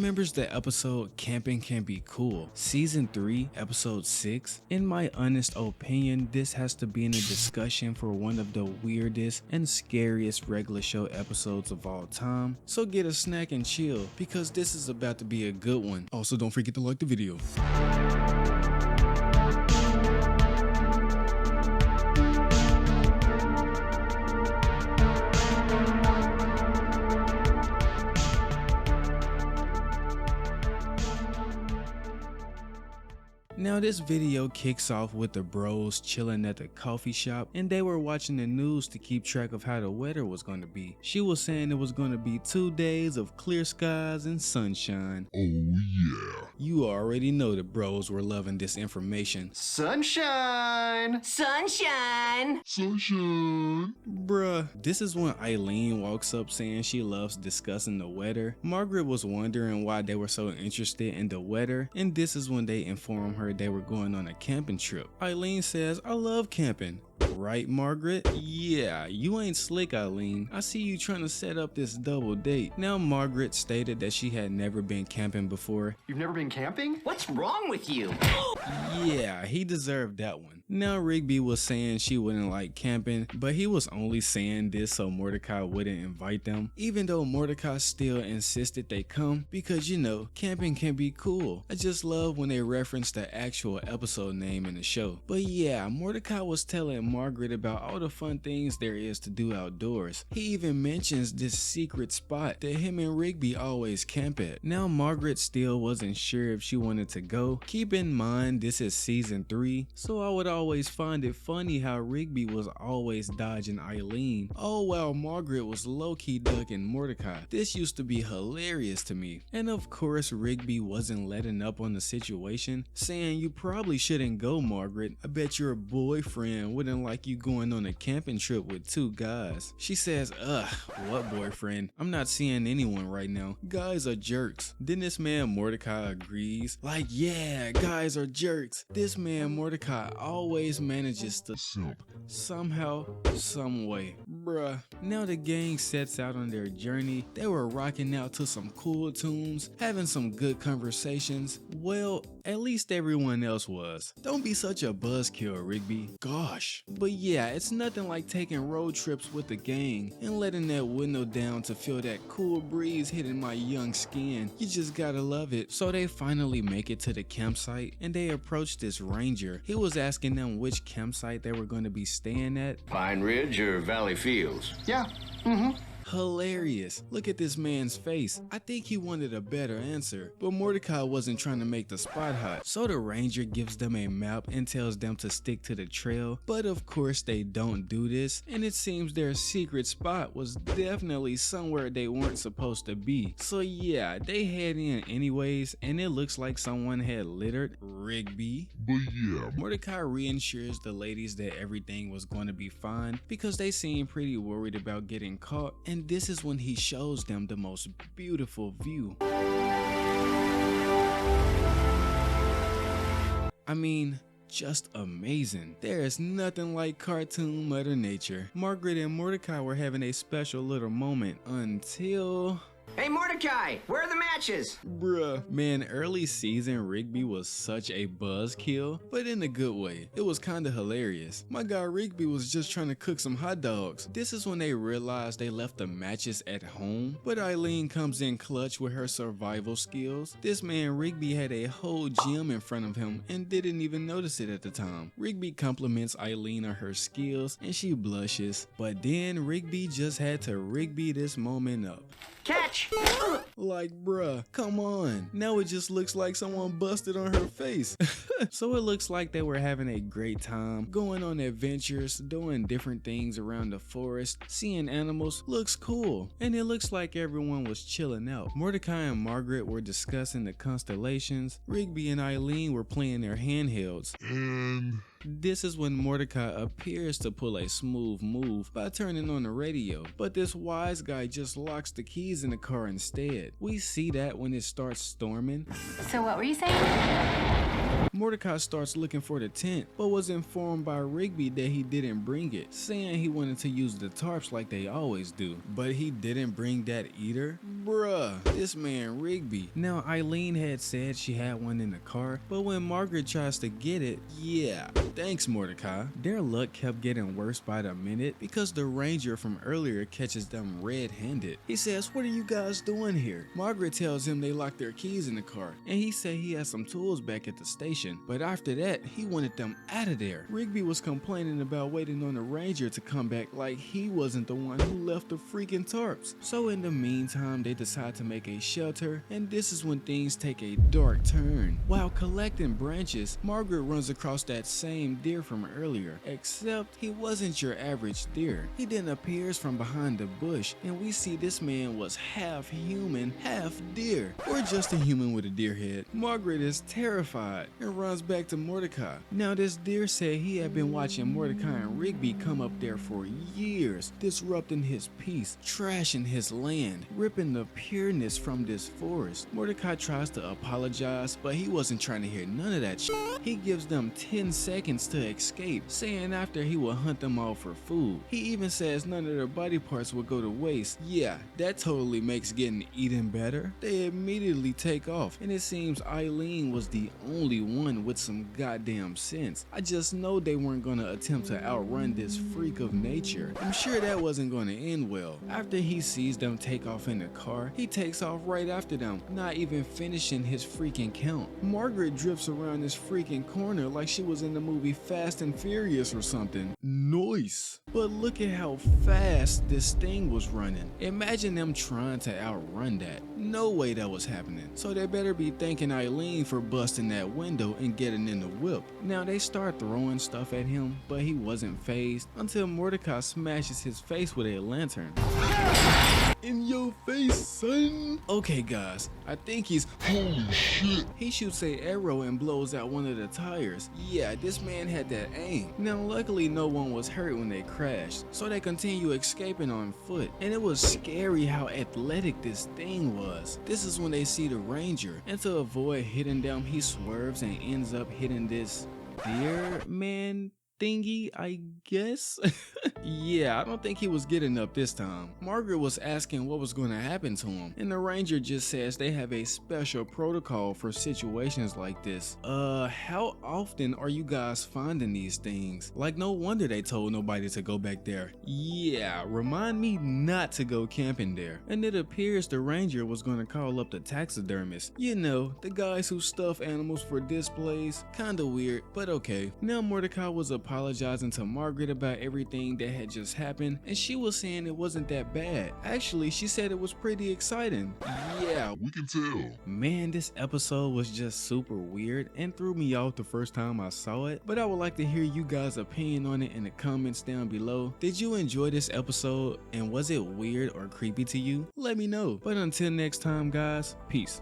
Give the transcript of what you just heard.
remembers the episode Camping Can Be Cool, Season 3, Episode 6? In my honest opinion, this has to be in a discussion for one of the weirdest and scariest regular show episodes of all time. So get a snack and chill, because this is about to be a good one. Also, don't forget to like the video. Now this video kicks off with the bros chilling at the coffee shop, and they were watching the news to keep track of how the weather was going to be. She was saying it was going to be 2 days of clear skies and sunshine. Oh yeah. You already know the bros were loving this information. Sunshine! Sunshine! Sunshine. Bruh, this is when Eileen walks up saying she loves discussing the weather. Margaret was wondering why they were so interested in the weather, and this is when they inform her they were going on a camping trip. Eileen says, "I love camping." Right, Margaret? Yeah, you ain't slick, Eileen. I see you trying to set up this double date. Now Margaret stated that she had never been camping before. You've never been camping? What's wrong with you? Yeah, he deserved that one. Now Rigby was saying she wouldn't like camping, but he was only saying this so Mordecai wouldn't invite them, even though Mordecai still insisted they come because, you know, camping can be cool. I just love when they reference the actual episode name in the show. But yeah, Mordecai was telling Margaret about all the fun things there is to do outdoors. He even mentions this secret spot that him and Rigby always camp at. Now Margaret still wasn't sure if she wanted to go. Keep in mind this is season 3, so I would always find it funny how Rigby was always dodging Eileen, all while Margaret was low-key ducking Mordecai. This used to be hilarious to me. And of course Rigby wasn't letting up on the situation, saying, "You probably shouldn't go, Margaret. I bet your boyfriend wouldn't like you going on a camping trip with 2 guys." She says, "Ugh, what boyfriend? I'm not seeing anyone right now. Guys are jerks." Then this man Mordecai agrees, like, yeah, guys are jerks. This man Mordecai always manages to simp somehow, some way. Bruh. Now the gang sets out on their journey. They were rocking out to some cool tunes, having some good conversations. Well, at least everyone else was. Don't be such a buzzkill, Rigby. Gosh. But yeah, it's nothing like taking road trips with the gang and letting that window down to feel that cool breeze hitting my young skin. You just gotta love it. So they finally make it to the campsite, and they approach this ranger. He was asking them which campsite they were going to be staying at. Pine Ridge or Valley Fields? Yeah. Hilarious. Look at this man's face. I think he wanted a better answer, but Mordecai wasn't trying to make the spot hot. So the ranger gives them a map and tells them to stick to the trail, but of course they don't do this, and it seems their secret spot was definitely somewhere they weren't supposed to be. So yeah, they head in anyways, and it looks like someone had littered Rigby. But yeah. Mordecai reassures the ladies that everything was going to be fine because they seem pretty worried about getting caught, and this is when he shows them the most beautiful view. I mean, just amazing. There is nothing like cartoon Mother Nature. Margaret and Mordecai were having a special little moment until... Hey, Mordecai, where are the matches? Bruh, man, early season Rigby was such a buzzkill, but in a good way. It was kinda hilarious. My guy Rigby was just trying to cook some hot dogs. This is when they realized they left the matches at home, but Eileen comes in clutch with her survival skills. This man Rigby had a whole gym in front of him and didn't even notice it at the time. Rigby compliments Eileen on her skills and she blushes, but then Rigby just had to Rigby this moment up. Catch! Like, bruh, come on. Now it just looks like someone busted on her face. So it looks like they were having a great time, going on adventures, doing different things around the forest, seeing animals. Looks cool. And it looks like everyone was chilling out. Mordecai and Margaret were discussing the constellations. Rigby and Eileen were playing their handhelds. And This is when Mordecai appears to pull a smooth move by turning on the radio, but this wise guy just locks the keys in the car instead. We see that when it starts storming. So what were you saying? Mordecai starts looking for the tent, but was informed by Rigby that he didn't bring it, saying he wanted to use the tarps like they always do. But he didn't bring that either? Bruh, this man Rigby. Now Eileen had said she had one in the car, but when Margaret tries to get it, yeah, thanks Mordecai. Their luck kept getting worse by the minute because the ranger from earlier catches them red-handed. He says, "What are you guys doing here?" Margaret tells him they locked their keys in the car, and he said he had some tools back at the station, but after that, he wanted them out of there. Rigby was complaining about waiting on the ranger to come back like he wasn't the one who left the freaking tarps. So in the meantime, they decide to make a shelter, and this is when things take a dark turn. While collecting branches, Margaret runs across that same deer from earlier, except he wasn't your average deer. He then appears from behind the bush, and we see this man was half human, half deer, or just a human with a deer head. Margaret is terrified and runs back to Mordecai. Now this deer said he had been watching Mordecai and Rigby come up there for years, disrupting his peace, trashing his land, ripping the pureness from this forest. Mordecai tries to apologize, but he wasn't trying to hear none of that shit. He gives them 10 seconds to escape, saying after he will hunt them all for food. He even says none of their body parts will go to waste. Yeah, that totally makes getting eaten better. They immediately take off, and it seems Eileen was the only one with some goddamn sense. I just know they weren't gonna attempt to outrun this freak of nature. I'm sure that wasn't gonna end well. After he sees them take off in the car, he takes off right after them, not even finishing his freaking count. Margaret drifts around this freaking corner like she was in the movie Fast and Furious or something. Nice. But look at how fast this thing was running. Imagine them trying to outrun that. No way that was happening. So they better be thanking Eileen for busting that window and getting in the whip. Now they start throwing stuff at him, but he wasn't fazed until Mordecai smashes his face with a lantern. In your face, son. Okay guys, I think he's Holy shit. He shoots a arrow and blows out one of the tires. Yeah, this man had that aim. Now luckily no one was hurt when they crashed, so they continue escaping on foot. And it was scary how athletic this thing was. This is when they see the ranger, and to avoid hitting them, he swerves and ends up hitting this deer man thingy, I guess. Yeah, I don't think he was getting up this time. Margaret was asking what was going to happen to him, and the ranger just says they have a special protocol for situations like this. How often are you guys finding these things? Like, no wonder they told nobody to go back there. Yeah, remind me not to go camping there. And it appears the ranger was going to call up the taxidermist. You know, the guys who stuff animals for displays. Kinda weird, but okay. Now Mordecai was apologizing to Margaret about everything that had just happened, and she was saying it wasn't that bad. Actually, she said it was pretty exciting. Yeah, We can tell. man, this episode was just super weird and threw me off the first time I saw it, but I would like to hear you guys' opinion on it in the comments down below. Did you enjoy this episode, and was it weird or creepy to you? Let me know. But until next time guys, peace.